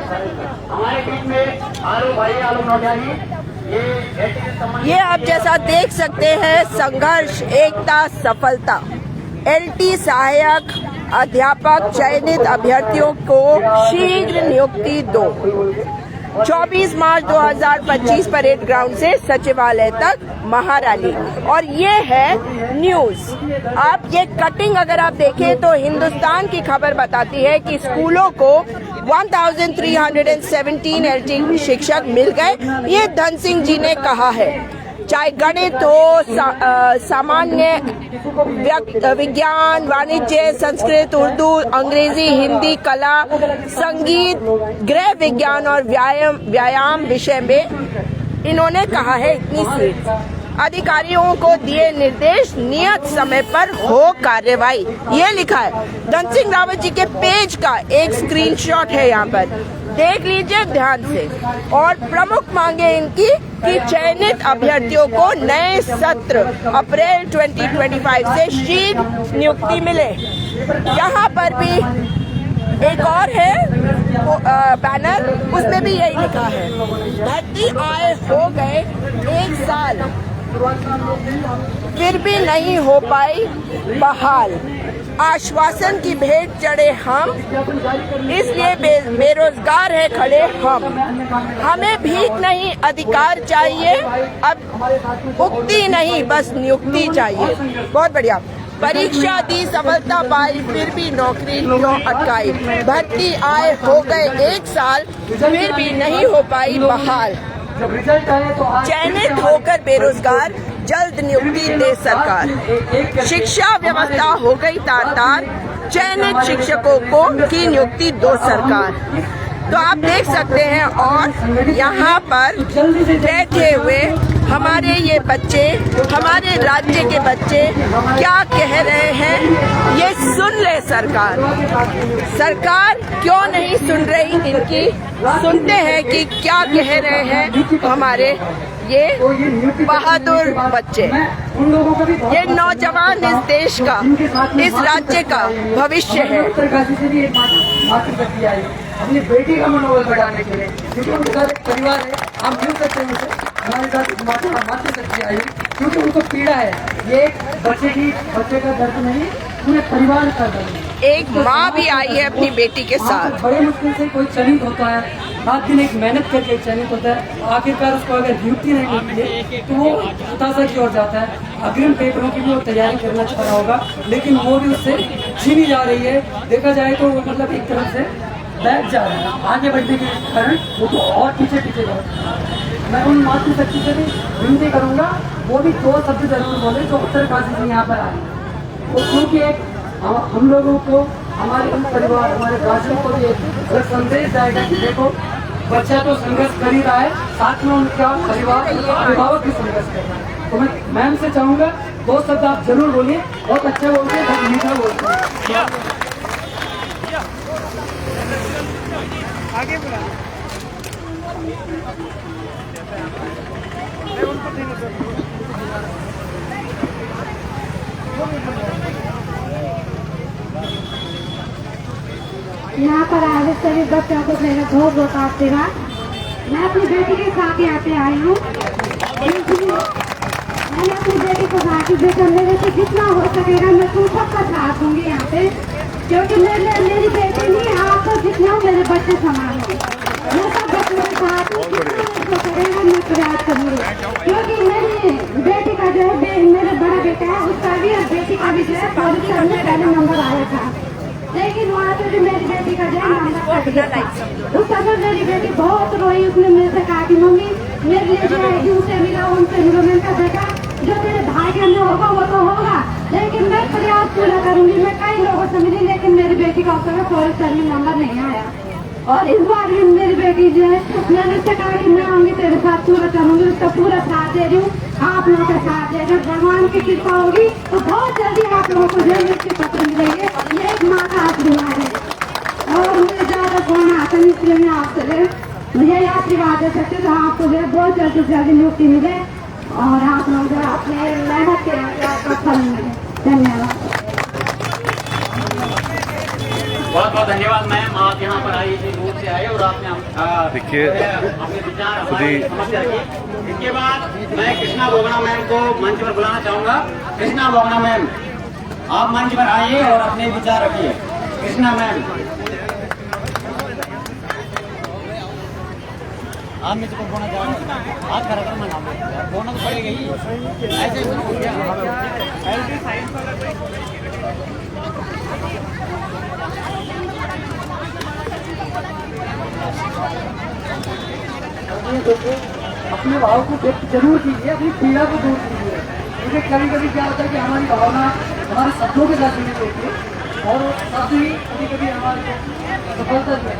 हमारे बीच में आलू भाई आलू नौजानी ये आप जैसा देख सकते हैं, संघर्ष एकता सफलता। एलटी सहायक अध्यापक चयनित अभ्यर्थियों को शीघ्र नियुक्ति दो। 24 मार्च 2025 परेड ग्राउंड से सचिवालय तक महारैली। और ये है न्यूज। आप ये कटिंग अगर आप देखें तो हिंदुस्तान की खबर बताती है कि स्कूलों को 1317 एलटी शिक्षक मिल गए। ये धन सिंह जी ने कहा है। चाहे गणित हो, सामान्य विज्ञान, वाणिज्य, संस्कृत, उर्दू, अंग्रेजी, हिंदी, कला, संगीत, गृह विज्ञान और व्यायाम विषय में इन्होंने कहा है इतनी सीट। अधिकारियों को दिए निर्देश, नियत समय पर हो कार्रवाई। ये लिखा है। धन सिंह रावत जी के पेज का एक स्क्रीनशॉट है, यहाँ पर देख लीजिए ध्यान से। और प्रमुख मांगे इनकी कि चयनित अभ्यर्थियों को नए सत्र अप्रैल 2025 से शीघ्र नियुक्ति मिले। यहाँ पर भी एक और है बैनर, उसमें भी यही लिखा है। भर्ती आए हो गए 1 साल, फिर भी नहीं हो पाई बहाल। आश्वासन की भेंट चढ़े हम, इसलिए बेरोजगार है खड़े हम। हमें भीख नहीं अधिकार चाहिए, अब उक्ति नहीं बस नियुक्ति चाहिए। बहुत बढ़िया। परीक्षा दी सफलता पाई, फिर भी नौकरी क्यों अटकाई। भर्ती आए हो गए 1 साल, फिर भी नहीं हो पाई बहाल। चयनित होकर बेरोजगार, जल्द नियुक्ति दे सरकार। शिक्षा व्यवस्था हो गई तार-तार, चयनित शिक्षकों को की नियुक्ति दो सरकार। तो आप देख सकते हैं। और यहाँ पर बैठे हुए हमारे ये बच्चे, हमारे राज्य के बच्चे क्या कह रहे हैं, ये सुन ले सरकार। सरकार क्यों नहीं सुन रही इनकी? सुनते हैं कि क्या कह रहे हैं हमारे ये बहादुर बच्चे। ये नौजवान इस देश का, इस राज्य का भविष्य है। अपनी बेटी का मनोबल बढ़ाने के लिए, क्योंकि उनके साथ एक परिवार है, हम मिल सकते हैं उसे। हमारे साथ मातृशक्ति आई, क्योंकि उनको पीड़ा है। ये बच्चे का दर्द नहीं, पूरे परिवार का दर्द है। एक माँ भी आई है अपनी बेटी के साथ। बड़े मुश्किल से कोई चयनित होता है, रात दिन एक मेहनत करके चयनित होता है। आखिरकार उसको अगर नियुक्ति नहीं मिलती है तो वो हताशा की ओर जाता है। अग्रिम पेपरों की भी वो तैयारी करना चाह रहा होगा, लेकिन वो भी उससे छीनी जा रही है। देखा जाए तो मतलब एक तरफ से बैठ जा रहा है। आगे बढ़ने के कारण वो तो और पीछे जा रहा है। मैं उन मातृशक्ति से भी विनती करूंगा, वो भी 2 शब्द जरूर बोले जो उत्तरकाशी से यहाँ पर आए। तो क्योंकि एक हम लोगों को, हमारे परिवार, हमारे गार्जियन को भी एक संदेश जाएगा कि देखो बच्चा तो संघर्ष कर ही रहा है, साथ में उनका परिवार, अभिभावक भी संघर्ष कर रहा है। तो मैं मैम से चाहूँगा 2 शब्द आप जरूर बोलिए। बहुत अच्छा बोलते हैं, बहुत मीठा बोलते हैं। आगे बुला यहाँ पर आए सभी बच्चों को मेरा बहुत बहुत आशीर्वाद। मैं अपनी बेटी के साथ यहाँ पे आई हूँ। मैंने अपनी बेटी को कहा कि बेटा मेरे से जितना हो सकेगा मैं तुम सबका साथ दूंगी यहाँ पे, क्योंकि मेरी बेटी नहीं, आप तो जितना मेरे बच्चे समान हो। मैं सब बच्चों के साथ करेगा मैं प्रयास करूँगी, क्योंकि मेरी बेटी का जो है, मेरा बड़ा बेटा है उसका भी और बेटी का भी जो है परीक्षा में पहले नंबर आया था, लेकिन वहाँ पे भी मेरी बेटी का जो है नंबर कट गया था। उस समय मेरी बेटी बहुत रोई। उसने मेरे से कहा कि मम्मी मेरे लिए जो है उनसे मिला उनसे मिलो। मैंने कहा बेटा जो तेरे भाई के अंदर होगा वो तो होगा, लेकिन मैं प्रयास पूरा करूंगी। मैं कई लोगों से मिली, लेकिन मेरी बेटी का उस समय परीक्षा में नंबर नहीं आया। और इस बार भी मेरी बेटी जो है, मैंने उससे कहा कि मैं आऊंगी तेरे साथ, पूरा करूंगी, उसका पूरा साथ दे रही हूँ। आप लोगों का साथ दे, अगर भगवान की कृपा होगी तो बहुत जल्दी आप लोगों को जरूर इसके पत्र मिलेंगे। ये एक माँ का आशीर्वाद है। और मुझे ज्यादा फोन आता है, इसलिए मैं आपसे मुझे आशीर्वाद दे सकते तो आपको जो है बहुत जल्दी से जल्दी नियुक्ति मिले और आप लोग जो अपने मेहनत के आपका फल मिले। धन्यवाद। बहुत बहुत धन्यवाद मैम, आप यहाँ पर आई थी, दूर से आए और आपने देखिए, अपने विचार हमारी समस्या रखी। इसके बाद मैं कृष्णा बोगना मैम को मंच पर बुलाना चाहूंगा। कृष्णा बोगना मैम, आप मंच पर आइए और अपने विचार रखिए। कृष्णा मैम, आप मुझे को बोलना चाहूँगा, हाथ खड़ा कर, मैं नाम बोलना तो पड़ेगा ही, ऐसे ही हो गया। अपने भाव को व्यक्त जरूर कीजिए, अपनी पीड़ा को दूर कीजिए, क्योंकि कभी कभी क्या होता है कि हमारी भावना हमारे शब्दों के साथ जुड़ी होती है और शब्द ही कभी कभी हमारी सफलता है।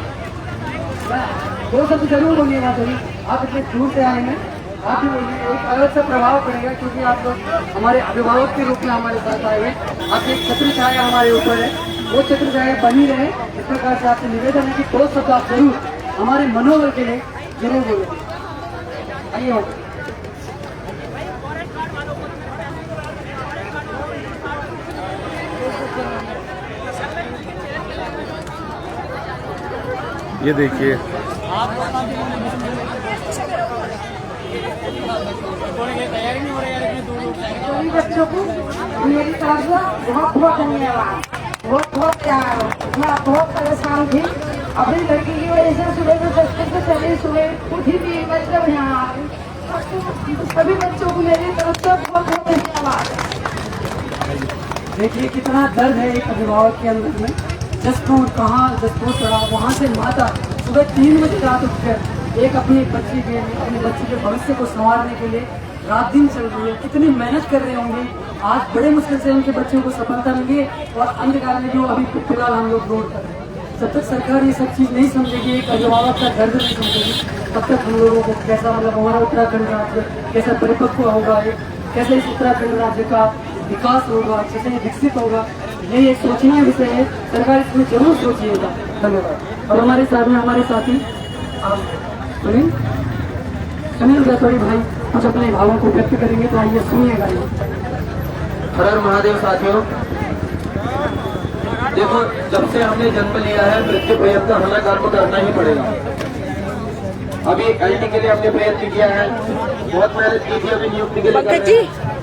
दो शब्द जरूर बोलिए वहाँ कभी, आप इतने दूर से आए हैं, आप ही बोलिए, एक अलग सा प्रभाव पड़ेगा, क्योंकि आप लोग हमारे अभिभावक के रूप में हमारे साथ आए हैं। आपकी एक छत्र छाया हमारे ऊपर है, वो छत्र छाया बनी रहे। इस प्रकार से आपसे निवेदन है कि दो शब्द आप जरूर हमारे मनोबल के लिए जरूर बोले। आइए हो ये देखिए, सभी बच्चों को मेरी तरफ से बहुत बहुत धन्यवाद, बहुत बहुत प्यार। मैं बहुत परेशान थी, अपनी लड़की की वजह से सुबह में 10 बजे चली, सुबह उठी थी, मतलब यहाँ आ गई। सभी बच्चों को मेरी तरफ से बहुत बहुत धन्यवाद। देखिए कितना दर्द है एक अभिभावक के अंदर में। जसपुर चढ़ा, वहाँ से माता सुबह 3 बजे रात उठकर एक अपनी बच्ची के भविष्य को संवारने के लिए रात दिन चल रही है। कितनी मेहनत कर रहे होंगे, आज बड़े मुश्किल से उनके बच्चों को सफलता मिली और अंधकार में जो अभी फिलहाल हम लोग रोड कर रहे हैं। जब तक सरकार ये सब चीज़ नहीं समझेगी, एक अभिभावक का दर्द नहीं समझेगी, तब तक हम लोगों को कैसा, मतलब हमारा उत्तराखंड राज्य कैसा परिपक्व होगा, कैसे इस उत्तराखंड राज्य का विकास होगा, कैसे विकसित होगा, ये एक सोचनीय विषय है। सरकार इसमें जरूर सोचिएगा। धन्यवाद। और हमारे साथ में हमारे साथी सुनील राठौड़ी भाई कुछ अपने भावों को व्यक्त करेंगे, तो आइए सुनिएगा। हर हर महादेव साथियों, देखो जब से हमने जन्म लिया है मृत्यु प्रयत्न हमें कर्म करना ही पड़ेगा। अभी एलटी के लिए हमने प्रयत्न किया है, बहुत मेहनत की थी, अभी नियुक्ति के लिए पंकज जी,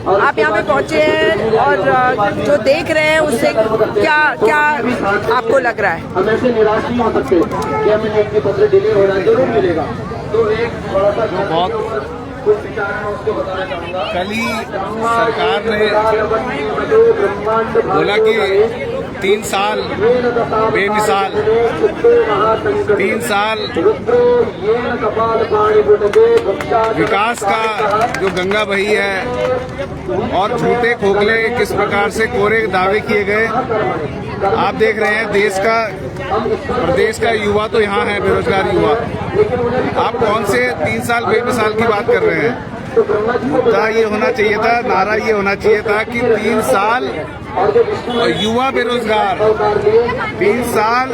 आप यहाँ पे पहुँचे हैं और जो देख रहे हैं उससे क्या क्या आपको लग रहा है? हम ऐसे निराश नहीं हो सकते कि हमें नियुक्ति पत्र डिले हो रहा है, जरूर मिलेगा। तो एक बड़ा सा कुछ विचार है उसको बताना चाहूँगा। कल ही सरकार ने बोला कि 3 साल बेमिसाल, 3 साल विकास का जो गंगा बही है और झूठे खोखले किस प्रकार से कोरे दावे किए गए। आप देख रहे हैं प्रदेश का युवा तो यहाँ है, बेरोजगार युवा। आप कौन से 3 साल बेमिसाल की बात कर रहे हैं? मुद्दा ये होना चाहिए था, नारा ये होना चाहिए था कि 3 साल युवा बेरोजगार, 3 साल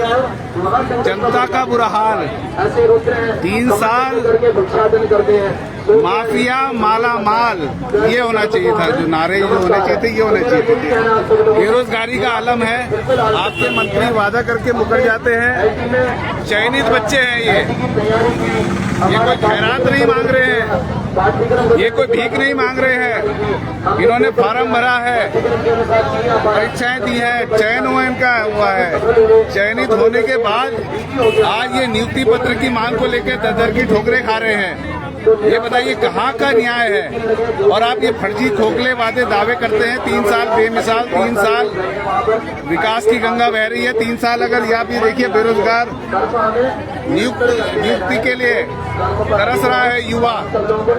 जनता का बुरा हाल, 3 साल माफिया माला माल, ये होना चाहिए था। जो नारे जो होने चाहिए थे, ये होने चाहिए थे। बेरोजगारी का आलम है, आपके मंत्री वादा करके मुकर जाते हैं। चयनित बच्चे हैं ये कोई खैरात नहीं मांग रहे हैं, ये कोई भीख नहीं मांग रहे हैं। इन्होंने फार्म भरा है, परीक्षाएं दी है, चयन हुआ है। चयनित होने के बाद आज ये नियुक्ति पत्र की मांग को लेकर दर की ठोकरें खा रहे हैं। ये बताइए कहाँ का न्याय है? और आप ये फर्जी खोखले वादे दावे करते हैं। 3 साल बेमिसाल, 3 साल विकास की गंगा बह रही है। 3 साल अगर आप ये देखिए बेरोजगार नियुक्ति के लिए तरस रहा है युवा,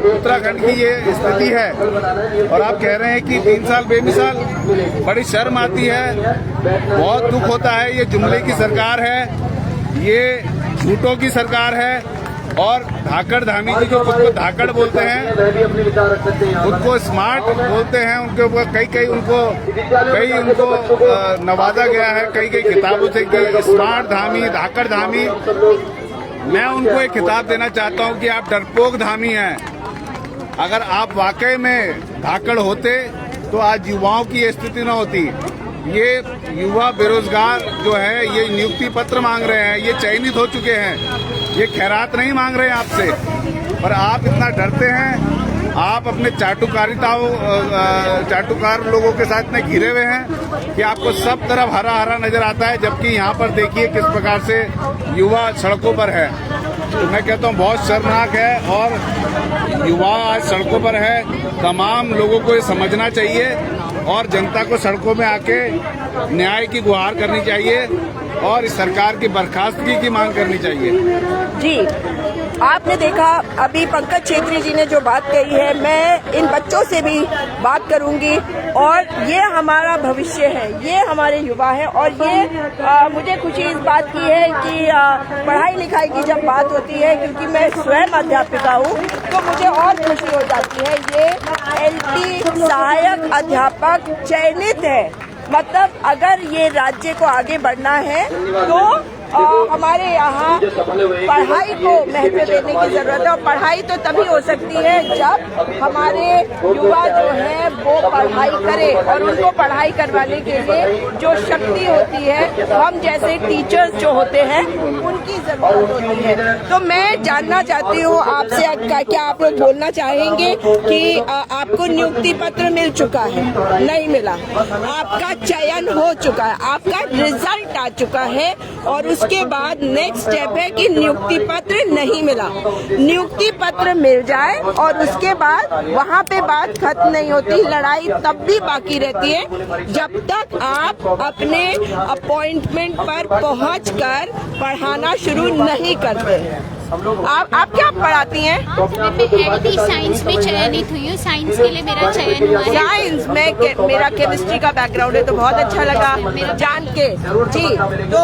उत्तराखंड की ये स्थिति है। और आप कह रहे हैं कि 3 साल बेमिसाल, बड़ी शर्म आती है, बहुत दुख होता है। ये जुमले की सरकार है, ये झूठों की सरकार है। और धाकड़ धामी जी जो खुद को धाकड़ बोलते हैं, खुद को स्मार्ट बोलते हैं, उनके ऊपर कई उनको नवाजा गया है कई किताबों से कि स्मार्ट धामी, धाकड़ धामी। मैं उनको एक खिताब देना चाहता हूं कि आप डरपोक धामी हैं। अगर आप वाकई में धाकड़ होते तो आज युवाओं की ये स्थिति न होती। ये युवा बेरोजगार जो है ये नियुक्ति पत्र मांग रहे हैं, ये चयनित हो चुके हैं, ये खैरात नहीं मांग रहे हैं आपसे, पर आप इतना डरते हैं। आप अपने चाटुकार लोगों के साथ इतने घिरे हुए हैं कि आपको सब तरफ हरा हरा नजर आता है, जबकि यहाँ पर देखिए किस प्रकार से युवा सड़कों पर है। तो मैं कहता हूँ बहुत शर्मनाक है, और युवा आज सड़कों पर है। तमाम लोगों को ये समझना चाहिए और जनता को सड़कों में आके न्याय की गुहार करनी चाहिए और इस सरकार की बर्खास्तगी की मांग करनी चाहिए। जी, आपने देखा अभी पंकज छेत्री जी ने जो बात कही है, मैं इन बच्चों से भी बात करूंगी, और ये हमारा भविष्य है, ये हमारे युवा है। और ये मुझे खुशी इस बात की है कि पढ़ाई लिखाई की जब बात होती है, क्योंकि मैं स्वयं अध्यापिका हूँ, तो मुझे और खुशी हो जाती है। ये LT सहायक अध्यापक चयनित है, मतलब अगर ये राज्य को आगे बढ़ना है तो हमारे यहाँ पढ़ाई को महत्व देने की जरूरत है। और पढ़ाई तो तभी हो सकती है जब हमारे युवा जो है वो पढ़ाई करें, और उनको पढ़ाई करवाने के लिए जो शक्ति होती है, हम जैसे टीचर्स जो होते हैं उनकी जरूरत होती है। तो मैं जानना चाहती हूँ आपसे, क्या आप लोग बोलना चाहेंगे कि आपको नियुक्ति पत्र मिल चुका है? नहीं मिला, आपका चयन हो चुका है, आपका रिजल्ट आ चुका है, और उसके बाद नेक्स्ट स्टेप है कि नियुक्ति पत्र नहीं मिला। नियुक्ति पत्र मिल जाए और उसके बाद वहाँ पे बात खत्म नहीं होती, लड़ाई तब भी बाकी रहती है जब तक आप अपने अपॉइंटमेंट पर पहुंचकर पढ़ाना शुरू नहीं करते। आप क्या पढ़ाती हैं? मैं LT साइंस में चयनित हुई हूँ, साइंस के लिए मेरा चयन हुआ है। साइंस में मेरा केमिस्ट्री का बैकग्राउंड है, तो बहुत अच्छा लगा जान के। जी, तो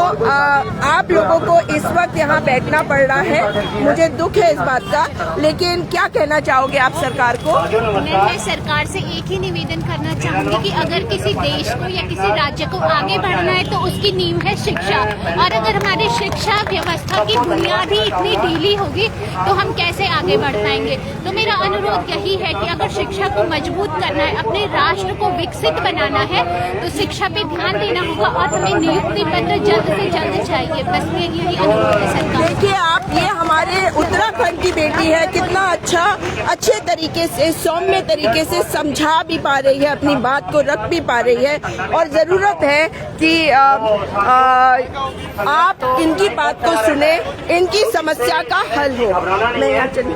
आप लोगों को इस वक्त यहाँ बैठना पड़ रहा है, मुझे दुख है इस बात का, लेकिन क्या कहना चाहोगे आप सरकार को? मैं सरकार से एक ही निवेदन करना चाहूंगी कि अगर किसी देश को या किसी राज्य को आगे बढ़ना है तो उसकी नींव है शिक्षा, और अगर हमारी शिक्षा व्यवस्था की बुनियाद ही इतनी ढीली होगी तो हम कैसे आगे बढ़ पाएंगे। तो मेरा अनुरोध यही है कि अगर शिक्षा को मजबूत करना है, अपने राष्ट्र को विकसित बनाना है, तो शिक्षा पे ध्यान देना होगा, और हमें नियुक्ति पत्र जल्द से जल्द चाहिए। बस यही अनुरोध है सरकार। देखिए आप, ये हमारे उत्तराखंड की बेटी है, कितना अच्छे तरीके से, सौम्य तरीके से समझा भी पा रही है, अपनी बात को रख भी पा रही है, और जरूरत है कि आप इनकी बात को सुने, इनकी समस्या का हल हो। मैं यहाँ चली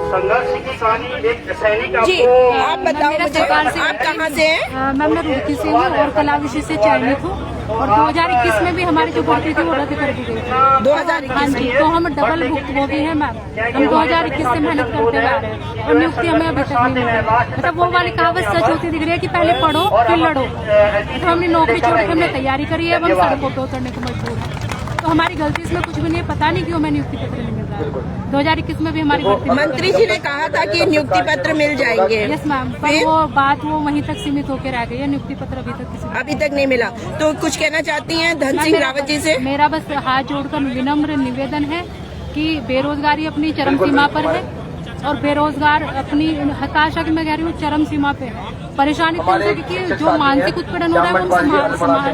संघर्ष की कहानी एक सैनिक। जी, आप बताओ मुझे, आप कहाँ से हैं? मैम मैं रुड़की से हूँ और कला विषय से चयनित हूँ, और 2021 में भी हमारी जो भर्ती थी वो रद्द कर दी गई थी। 2021 में तो हम डबल भुक्तभोगी हैं मैम। हम 2021 से मेहनत करते हुए आ रहे हैं और नियुक्ति हमें अभी तक नहीं मिल रही। मतलब वो वाली कहावत सच होती दिख रही है कि पहले पढ़ो फिर लड़ो। तो हमने नौकरी छोड़ के हमने तैयारी करी है, अब हम सड़कों पर उतरने को मजबूर हैं। तो हमारी गलती इसमें कुछ भी नहीं है, पता नहीं क्यों हमें नियुक्ति पत्र नहीं मिल रहा है। 2021 में भी हमारी भर्ती, मंत्री जी ने कहा था कि नियुक्ति पत्र मिल जाएंगे। यस मैम, पर वो बात वो वहीं तक सीमित होकर रह गई है, नियुक्ति पत्र अभी तक नहीं मिला। तो कुछ कहना चाहती हैं धन सिंह रावत जी से? मेरा बस हाथ जोड़कर विनम्र निवेदन है कि बेरोजगारी अपनी चरम सीमा पर है, और बेरोजगार अपनी हताशा की, मैं कह रही हूँ, चरम सीमा पे है। परेशानी तो है कि जो मानसिक उत्पीड़न हो रहा है वो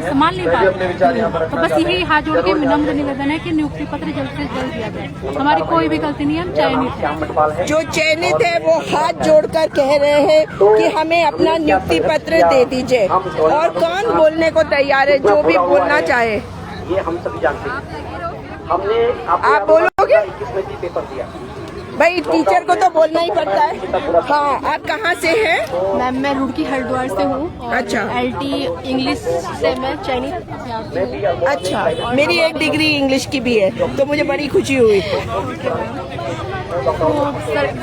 संभाल नहीं पा रहे। तो बस यही हाथ जोड़ के विनम्र निवेदन है कि नियुक्ति पत्र जल्द से जल्द दिया जाए। हमारी कोई भी गलती नहीं है, हम चयनित हैं। जो चयनित है वो हाथ जोड़कर कह रहे हैं कि हमें अपना नियुक्ति पत्र दे दीजिए, और कौन बोलने को तैयार है? जो भी बोलना चाहे, ये हम सभी जानते हैं। हमने आप बोलोगे? पेपर दिया भाई, टीचर को तो बोलना ही पड़ता है। हाँ, आप कहाँ से हैं? मैम मैं रुड़की हरिद्वार से हूँ। अच्छा। LT इंग्लिश से मैं चयनित। अच्छा, मेरी एक डिग्री इंग्लिश की भी है, तो मुझे बड़ी खुशी हुई। तो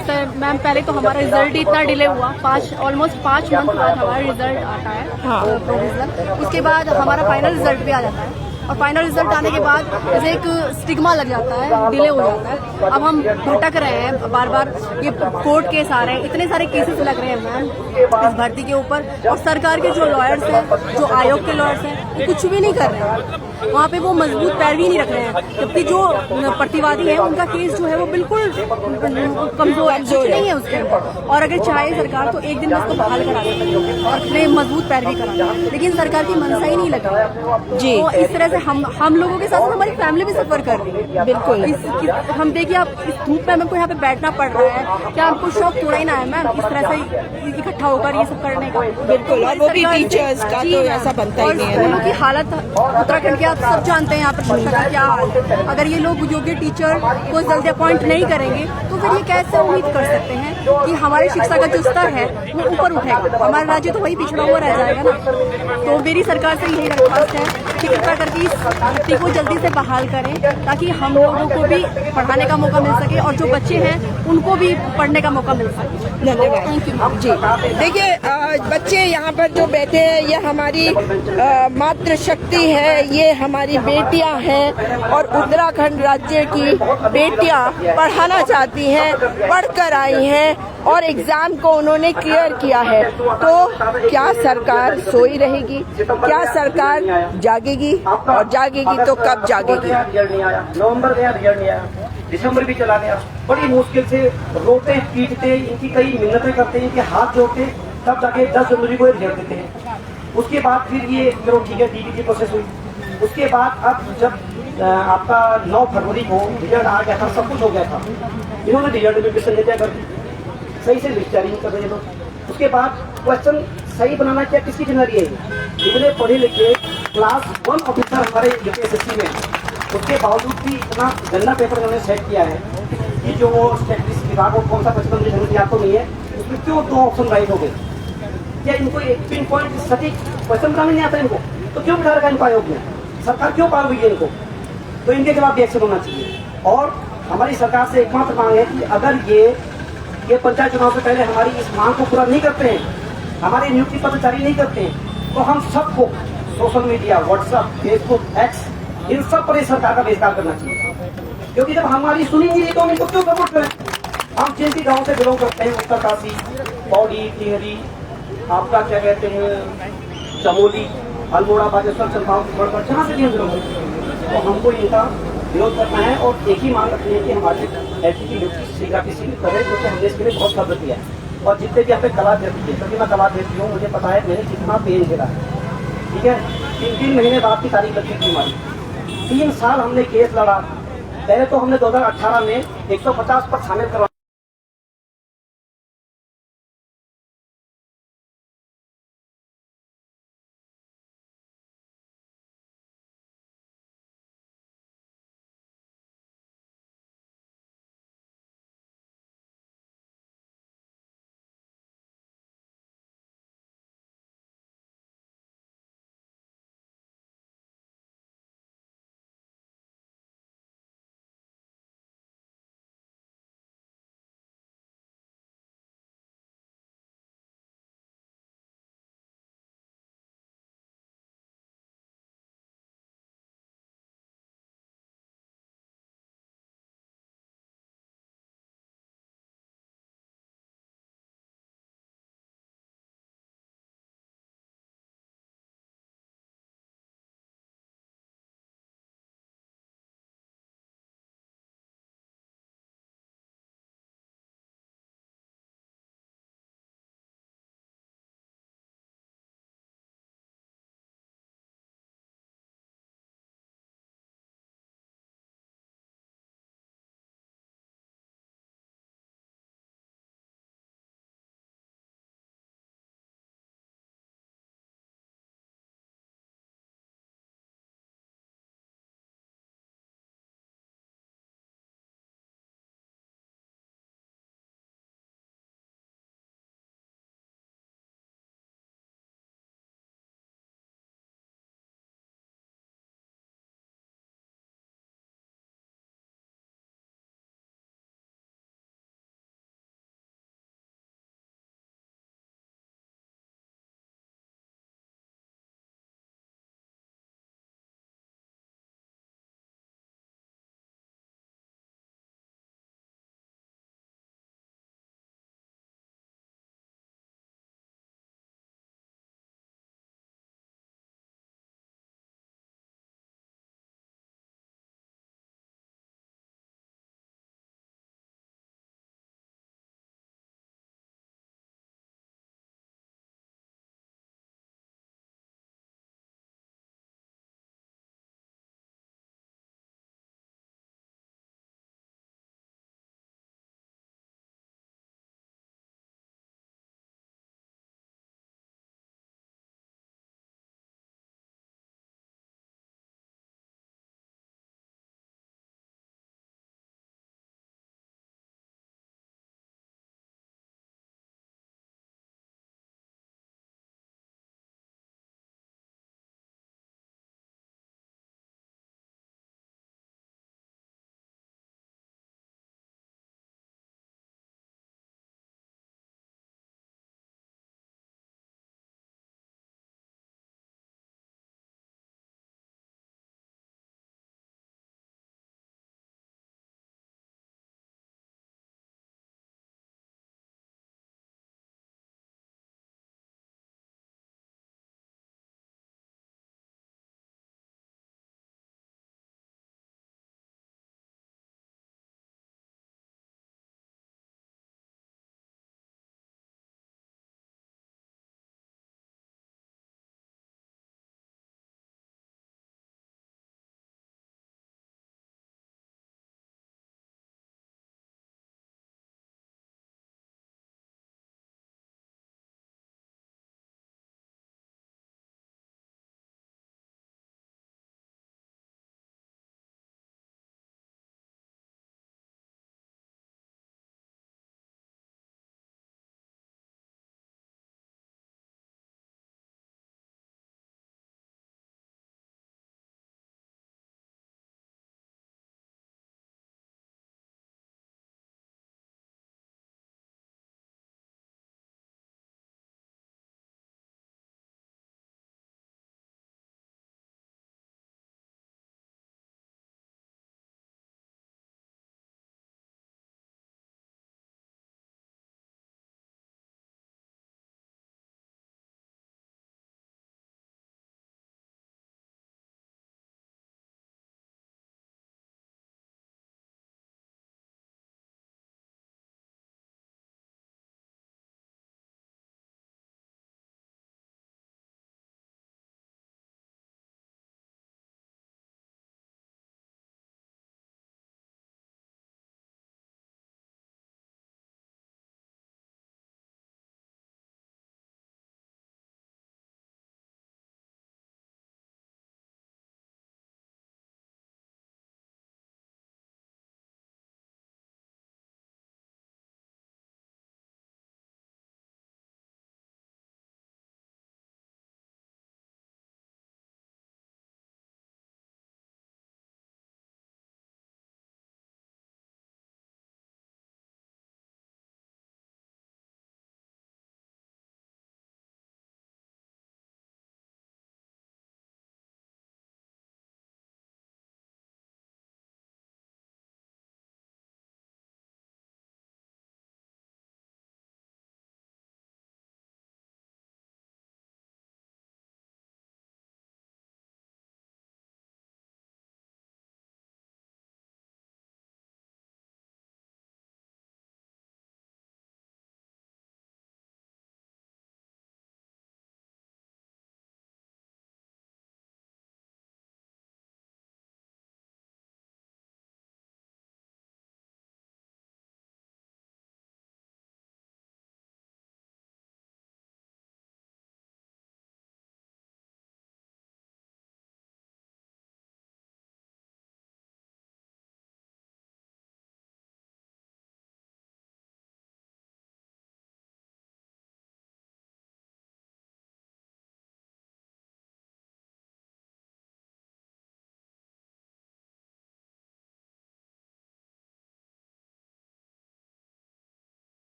सर मैम, पहले तो हमारा रिजल्ट ही इतना डिले हुआ, ऑलमोस्ट 5 मंथ बाद हमारा रिजल्ट आता है। हाँ। प्रोविजनल, उसके बाद हमारा फाइनल रिजल्ट भी आ जाता है, और फाइनल रिजल्ट आने के बाद जैसे एक स्टिग्मा लग जाता है, डिले हो जाता है। अब हम भटक रहे हैं, बार बार ये कोर्ट केस आ रहे हैं, इतने सारे केसेस लग रहे हैं मैम इस भर्ती के ऊपर, और सरकार के जो लॉयर्स हैं, जो आयोग के लॉयर्स हैं, कुछ भी नहीं कर रहे हैं। वहाँ पे वो मजबूत पैरवी नहीं रख रहे हैं, जबकि जो प्रतिवादी है उनका केस जो है वो बिल्कुल कमजोर नहीं है उसके अंदर। और अगर चाहे सरकार तो एक दिन में उसको बहाल करा देती है और अपने मजबूत पैरवी करा, लेकिन सरकार की मनसा ही नहीं लगा जी। तो इस तरह से हम लोगों के साथ हमारी फैमिली भी सफर कर रही है। बिल्कुल हम देखिए, आप इस धूप में हमको यहाँ पे बैठना पड़ रहा है, क्या हमको शौक थोड़ा ही ना है मैम इस तरह से इकट्ठा होकर ये सब करने का। बिल्कुल, और वो भी टीचर्स का तो ऐसा बनता ही नहीं है। स्कूलों की हालत उत्तराखंड की आप सब जानते हैं, यहाँ पर शिक्षा का क्या हाल है। अगर ये लोग योग्य टीचर को जल्दी अपॉइंट नहीं करेंगे तो फिर ये कैसे उम्मीद कर सकते हैं कि हमारी शिक्षा का जो स्तर है वो ऊपर उठेगा। हमारा राज्य तो वही पिछड़ा हुआ रह जाएगा ना। तो मेरी सरकार से यही दरख्वास्त है कि कृपया करके इस भर्ती को जल्दी से बहाल करें, ताकि हम लोगों को भी पढ़ाने का मौका मिल सके और जो बच्चे हैं उनको भी पढ़ने का मौका मिल सके। धन्यवाद। थैंक यू जी। देखिए, बच्चे यहाँ पर जो बैठे हैं ये हमारी मातृ शक्ति है, ये हमारी बेटियां हैं और उत्तराखंड राज्य की बेटियां पढ़ाना चाहती हैं, पढ़कर आई हैं और एग्जाम को उन्होंने क्लियर किया है। तो क्या सरकार सोई रहेगी? क्या सरकार जागेगी? और जागेगी तो कब जागेगी? नवंबर गया, रिजल्ट नहीं आया, दिसंबर भी चला गया। बड़ी मुश्किल से रोते पीटते, इनकी कई मिन्नतें करते, इनके हाथ जोड़ते, तब जाके 10 जनवरी को रिजल्ट देते हैं। उसके बाद फिर ये चलो ठीक है, डीबीटी प्रोसेस हुई। उसके बाद अब जब आपका 9 फरवरी को रिजल्ट आ गया था, सब कुछ हो गया था, इन्होंने रिजल्ट नोटिफिकेशन देते कर दी, सही से लिस्टिंग कर रहे लोग। उसके बाद क्वेश्चन सही बनाना क्या किसकी जिम्मेदारी है? इतने पढ़े लिखे क्लास 1 ऑफिसर हमारे यूपीएसएससी में, उसके बावजूद भी इतना गंदा पेपर उन्होंने सेट किया है कि जो वो स्टैटिस्टिक्स विभाग को कौन सा क्वेश्चन मुझे समझ याद तो नहीं है, उसमें क्यों 2 ऑप्शन राइट हो गए? क्या इनको एक पिन पॉइंट सटीक क्वेश्चन बनाने नहीं आता इनको? तो क्यों बिठा रखा इनको आयोग में? सरकार क्यों पार हुई है इनको? तो इनके खिलाफ भी एक्शन होना चाहिए। और हमारी सरकार से एकमात्र मांग है कि अगर ये पंचायत चुनाव से पहले हमारी इस मांग को पूरा नहीं करते हैं, हमारे नियुक्ति पत्र जारी नहीं करते हैं, तो हम सबको social media, WhatsApp, Facebook, X, इन सब पर सरकार का बहिष्कार करना चाहिए। क्योंकि जब हमारी सुनी नहीं तो हम इनको क्यों सपोर्ट करें? हम जिन भी गाँव से बिलोंग करते हैं, उत्तरकाशी, पौड़ी, टिहरी, आपका क्या कहते हैं चमोली, अल्मोड़ा, बागेश्वर, चंपावत, जहाँ से भी हम बिलोंग करते हैं, तो हमको इनका विरोध करना है और एक ही मांग रखनी है कि हमारे ऐसी की नियुक्ति किसी भी तरह, क्योंकि हमने इसके लिए बहुत खर्च किया है। और जितने भी यहाँ पे कलाकृति है, क्योंकि मैं कलाकृति हूँ, मुझे पता है मैंने कितना पेन झेला है। ठीक है, 3 महीने बाद की तारीख लगी थी हमारी, 3 साल हमने केस लड़ा। पहले तो हमने 2018 में 150 पद शामिल करवा